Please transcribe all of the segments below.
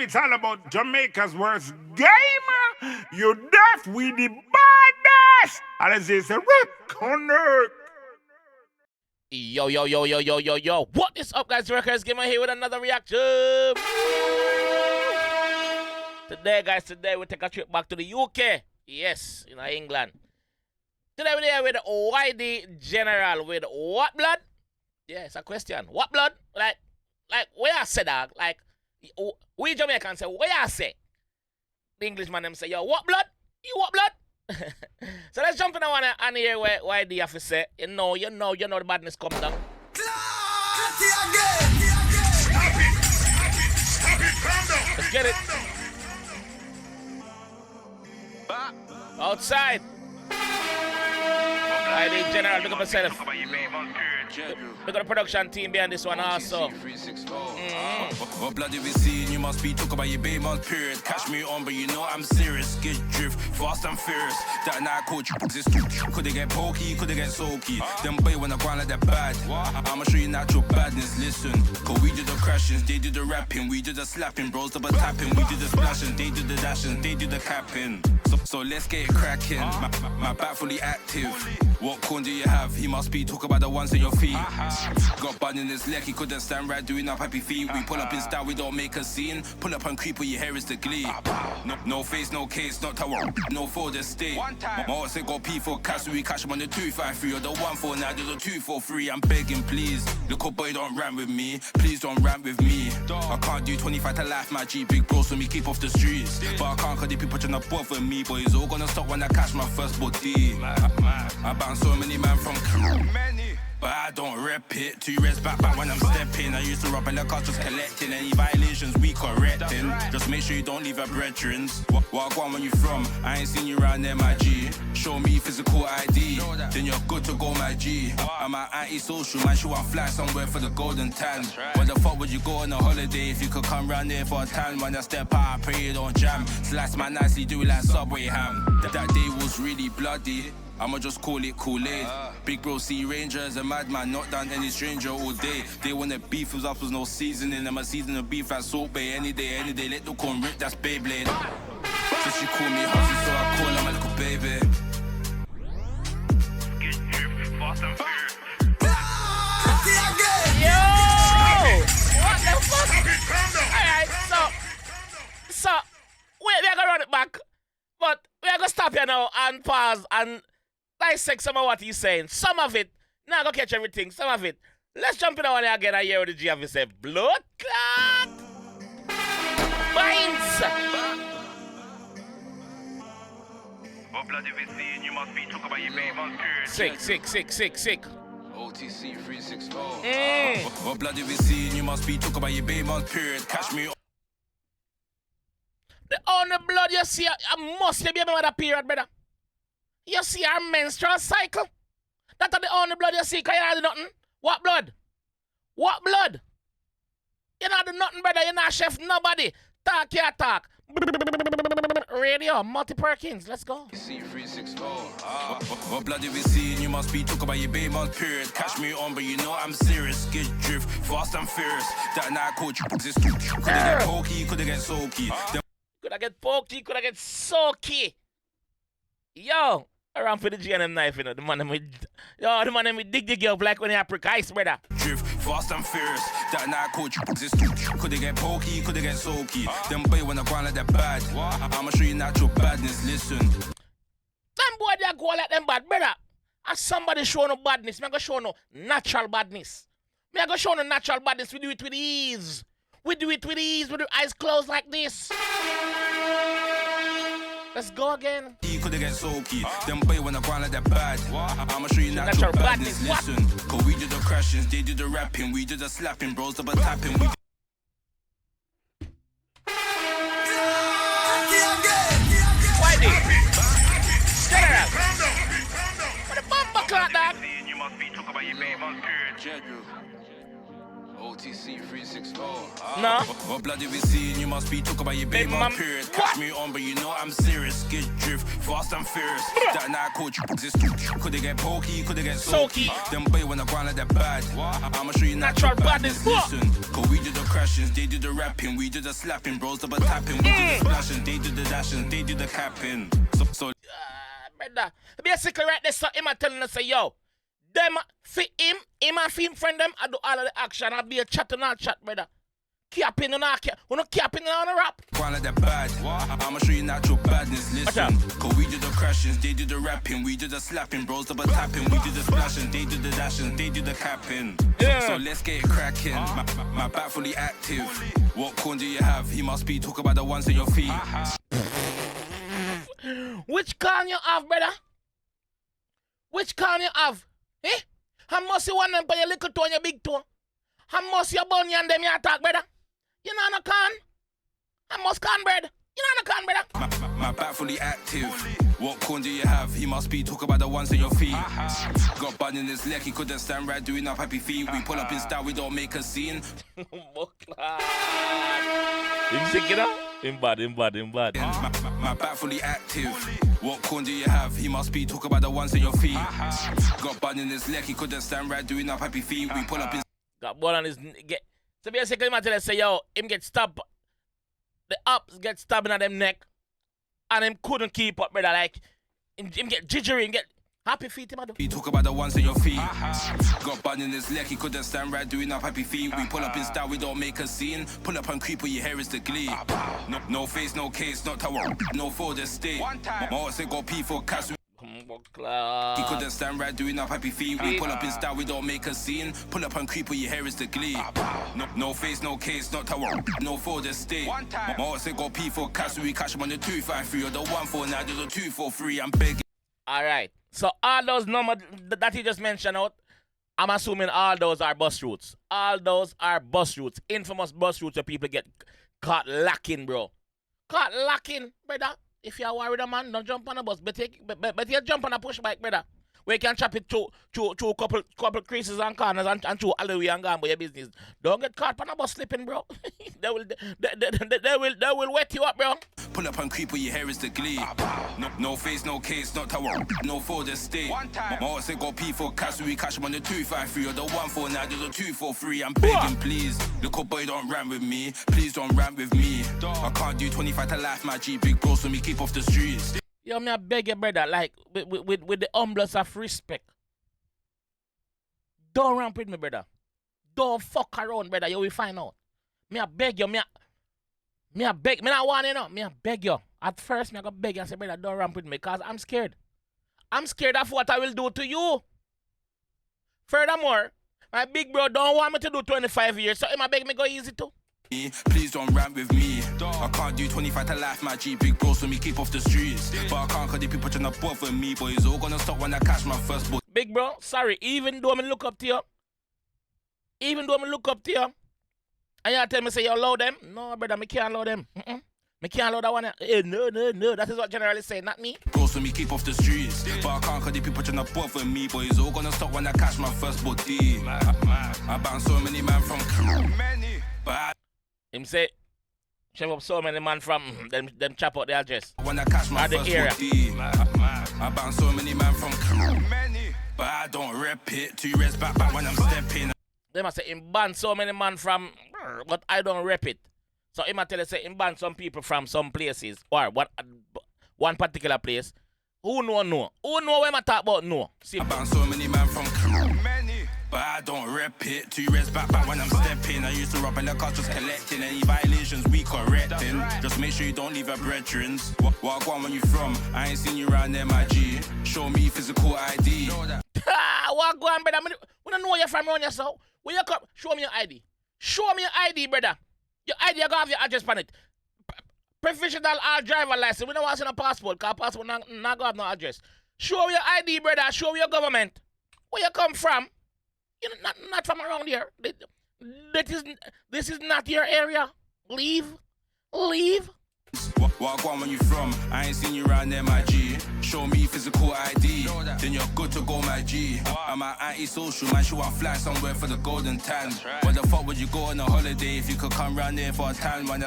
it's all about Jamaica's worst game. You deaf, we the baddest. And as they say, connect. Yo. What is up, guys? JAMAICA'S here with another reaction. Today we take a trip back to the UK. Yes, in England. Today we're there with YD General with what blood? Yeah, it's a question. What blood? Like where I say dog? Like we Jamaicans say where I say. The Englishman them say, yo, what blood? You what blood? So let's jump in on and hear where YD have to say. You know the badness come down. Let's get it. Outside. YD General, look up yourself. Look at the production team behind this one also. What blood have you seen? You must be talking about your baby month period. Catch me on, but you know I'm serious. Get drift, fast and furious. That night coach exist. Could they get pokey? Could they get sulky? Them boy when I grind like that bad. I'ma show you natural badness. Listen, cause we did the crashings, they did the rapping, we did the slapping, bros double tapping, we did the splashing, they did the dashing, they did the capping. So let's get it cracking. My back fully active. What corn do you have? He must be talking about the ones on your feet. Got bun in his leg, he couldn't stand right doing up happy feet. We pull up in style, we don't make a scene. Pull up and creep where your hair is the glee. No face, no case, not tower, no for the state. My heart said got P for cash, so we cash him on the 253 or the 149, do the 243. I'm begging, please. Look up, boy, don't rant with me. Please don't rant with me. I can't do 25 to life, my G. Big bros, so me keep off the streets. But I can't cause the people trying to bother me. But it's all gonna stop when I catch my first body. I bounce so many man from many. But I don't rep it. 2 reps back when I'm stepping. I used to rob in the car just collecting. Any violations we correcting. Just make sure you don't leave a brethrens. What when you from? I ain't seen you around there, my G. Show me physical ID, then you're good to go, my G. I'm an anti-social man, she want fly somewhere for the golden tan. Where the fuck would you go on a holiday if you could come round there for a time? When I step out, I pray you don't jam. Slice my nicely, do it like Subway ham. That day was really bloody. I'ma just call it Kool-Aid. Big bro, Sea Ranger is a madman, not done any stranger all day. They wanna beef with us, was no seasoning. I'ma season the beef at Salt Bay any day. Let the corn rip, that's Beyblade. So she call me hustle, so I call her my little baby. Yo! What the fuck? Alright, so wait, we're gonna run it back. But we're gonna stop here now and pause and dissect some of what he's saying. Some of it, now go catch everything, some of it. Let's jump in on it again and hear what the G have to say. Blood clot! Binds! What blood have you seen? You must be talking about your baby month period. Sick. OTC 364. What blood have you seen? You must be talking about your baby month period. Catch me. The only blood you see, I must be about that period, brother. You see our menstrual cycle. That's the only blood you see, because you not do nothing. What blood? What blood? You not do nothing, brother. You're not chef, nobody. Talk your talk. Radio, Multi Perkins, let's go. What blood have you seen? You must be talking about your baby month period. Catch me on, but you know I'm serious. Get drift, fast and furious. That night coach exist. Could they get pokey? Could they get sulky? Could I get pokey? Could I get soaky? Yo, I ran for the GNM knife, you know. The man with dig up like when you have ice, brother. Drift, fast and furious. That night coach exist. Could they get pokey? Could they get sulky? Them boy when I grind like that bad. I'ma show you natural badness. Listen. Them boy they go like them bad, brother. And somebody show no badness. Me I go show no natural badness. Me I go show no natural badness. We do it with ease. We do it with ease with the eyes closed like this. Let's go again. Could they get sulky? Them boy when I grind like that bad. I'ma show you natural badness. Listen, cause we did the crashings, they did the rapping, we did the slapping, bros double tapping. We YD General. What the bumper clock, dog? You must be talking about your baby month period. OTC TC 360. No. What blood have you seen? You must be talking about your baby man period. Catch me on, but you know I'm serious. Get drift, fast and furious. That night coach exist. Could they get pokey? Could they get soaky? Them boy wanna grind like that bad. I'ma show you natural badness. Listen, cause we do the crashing, they do the rapping, we do the slapping, bros double tapping, we do the splashing, they do the dashing, they do the capping. So brother, basically right there, so him a telling us say, yo, them fit him and him friend them, I do all of the action, I be a chat and all chat, brother. Capping and all cap, we no capping on the rap. grind like that bad. I'ma show you natural badness. Listen, cause we do the crashing, they do the rapping, we do the slapping, bros double tapping, we do the splashing, they do the dashing, they do the capping. So let's get it cracking. My back fully active. What corn do you have? He must be talking about the ones at your feet. Which can you have, brother? Which can you have? Eh? How much you want them by your little toe and your big toe? How much you bunny and them you attack, brother? You know no can? How much can, bread? You know no can, brother? My back fully active. What corn do you have? He must be talking about the ones at your feet. Got bun in his leg, he couldn't stand right doing up happy feet. We pull up in style, we don't make a scene. Him sick, you know? Him bad. My back fully active. What corn do you have? He must be talking about the ones at your feet. Got bun in his leg, he couldn't stand right doing up happy feet. We pull up in Got ball on his get. So basically, him tell us say, yo, him get stabbed. The ups get stabbed in them neck, and him couldn't keep up, brother. Like him get jittery, him get happy feet, him do. He talk about the ones at your feet. Got bun in his leg, he couldn't stand right doing up happy feet. We pull up in style, we don't make a scene. Pull up and creep where your hair is the glee. No face, no case, not tower, no fold, just stay. More say go P for cash. He couldn't stand right doing up happy feet. We pull up in style, we don't make a scene. Pull up and creep where your hair is the glee. No face, no case, not tower, no fold, just stay. More say go P for cash, we cash him on the 253 or the 149, do the 243. I'm begging. Alright, so all those numbers that he just mentioned out, I'm assuming all those are bus routes. All those are bus routes. Infamous bus routes where people get caught lacking, bro. Caught lacking, brother. If you're worried, man, don't jump on a bus. But you jump on a push bike, brother. Where you can chop it to couple creases and corners and through all the way and go on by your business. Don't get caught on a bus slipping, bro. they will wet you up, bro. Pull up and creep where your hair is the glee. No face, no case, not tower, no fold, just stay. More say go P for cash, we cash him on the 253 or the 149, do the 243. I'm begging, please. Little boy, don't rant with me. Please don't rant with me. I can't do 25 to life, my G. Big bro, so me keep off the streets. Yo, me I beg you, brother, like, with the humblest of respect. Don't ramp with me, brother. Don't fuck around, brother. You will find out. Me I beg you, me I beg. Me not want you know. Me I beg you. At first, me I go beg you and say, brother, don't ramp with me, because I'm scared. I'm scared of what I will do to you. Furthermore, my big bro don't want me to do 25 years, so him I beg me go easy too. Please don't rant with me. I can't do 25 to life, my G. Big bro, so me keep off the streets. But I can't cause the people trying to bother me. But it's all gonna stop when I catch my first book. Big bro, sorry, even though I look up to you, and you tell me say you allow them, no brother, me can't allow them. Me can't allow that one. No, that is what generally say, not me. Bro, so me keep off the streets. But I can't cause the people trying to bother me. But it's all gonna stop when I catch my first body. I bounced so many man from many, but him say, shove up so many man from them chop out the address. When I catch my first body, I bounce so many man from many, but I don't rep it. 2 years back when I'm stepping. They must say him ban so many man from, but I don't rep it. So him tell you say him ban some people from some places or one particular place. Who know? Who know when I talk about no? See, I bounce so many man from many, but I don't rep it. 2 years back when I'm stepping. I used to rob in the car just collecting. Any violations we correcting. Just make sure you don't leave a brethrens. What one when you from? I ain't seen you around there, my G. Show me physical ID. What go on, brother? We don't know you're from around yourself. When you come, show me your ID. Show me your ID, brother. Your ID, you gotta have your address on it. Professional driver license. We don't want to see no passport, because passport not gonna have no address. Show me your ID, brother. Show me your government. Where you come from? You're not from around here. This is not your area. Leave. What one when you from? I ain't seen you around there, my G. show me physical ID, then you're good to go, my G. I'm an anti-social man, she want fly somewhere for the golden tan. Where the fuck would you go on a holiday if you could come round here for a tan, man?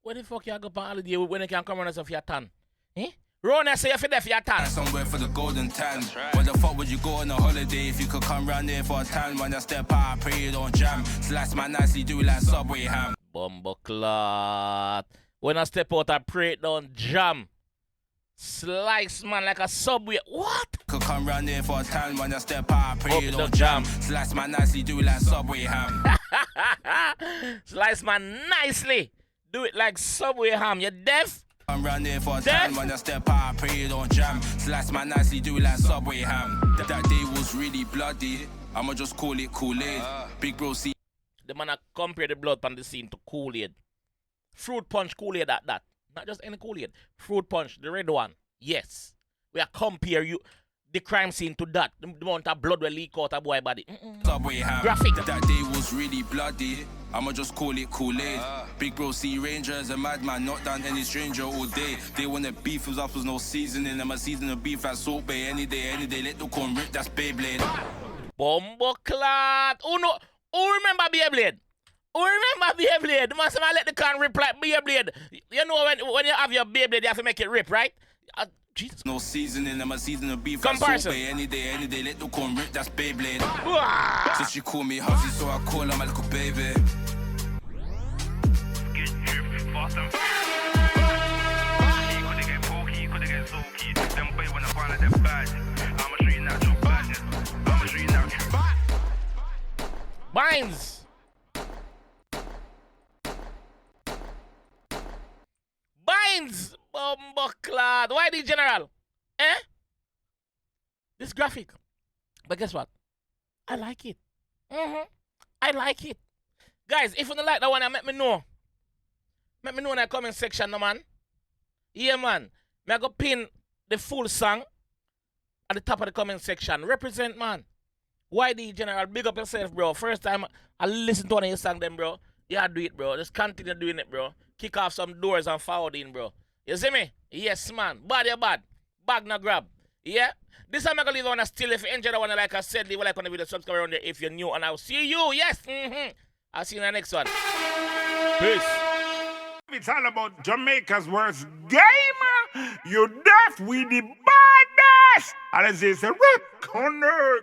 Where the fuck you go on holiday when you can come around for your tan? Eh? Rona say you for there for your tan. Somewhere for the golden tan. Where the fuck would you go on a holiday if you could come round here for a tan? When I step out, I pray you don't jam. Slice my nicely, do it like Subway ham. Bumbleclot. When I step out, I pray it don't jam. Slice man like a Subway. What? Could come round here for a tan. When I step out, I pray you don't jam. Slice my nicely, do it like Subway ham. Slice man nicely. Do it like Subway ham. You deaf? I'm round here for a tan. When I step out, I pray you don't jam. Slice my nicely, do it like Subway ham. That day was really bloody. I'ma just call it Kool-Aid. Big bro, see. The man a compare the blood on the scene to Kool-Aid. Fruit punch Kool-Aid at that. Not just any Kool-Aid. Fruit punch, the red one. Yes. We are compare you the crime scene to that. The amount of blood will leak out a boy body. Subway ham. Graphic. That day was really bloody. I'ma just call it Kool-Aid. Big bro, see Ranger as a madman, not down any stranger all day. They wanna beef with us, was no seasoning. I'ma season the beef at Salt Bay any day. Let the corn rip, that's Beyblade. Bumbleclot. Who remember Beyblade? Who remember Beyblade? Man, somebody let the can rip like Beyblade. You know when you have your Beyblade, you have to make it rip, right? Jesus. No seasoning, I'ma season the beef Comparison. at Salt Bay any day. Let the corn rip, that's Beyblade. So she call me Huzzy, so I call her my little baby. Get drip, fast and could get pokey, could get sulky. Them boy wanna fall like them bad. I'ma show you natural badness. I'ma show you natural. Binds. Bumbleclot. Why the general? Eh? This graphic. But guess what? I like it. I like it. Guys, if you don't like that one, let me know. Let me know in the comment section, no man. Yeah, man. I go pin the full song at the top of the comment section. Represent, man. Why the general? Big up yourself, bro. First time I listen to one of your songs, them, bro. Yeah, do it, bro. Just continue doing it, bro. Kick off some doors and forward in, bro. You see me? Yes, man. Bad, you bad. Bag no grab. Yeah? This time I'm going to leave the one still. If you enjoy the one, like I said, leave a like on the video, subscribe around there if you're new, and I'll see you. Yes. I'll see you in the next one. Peace. It's all about Jamaica's worst game. You deaf with the baddest. And it's a rip corner.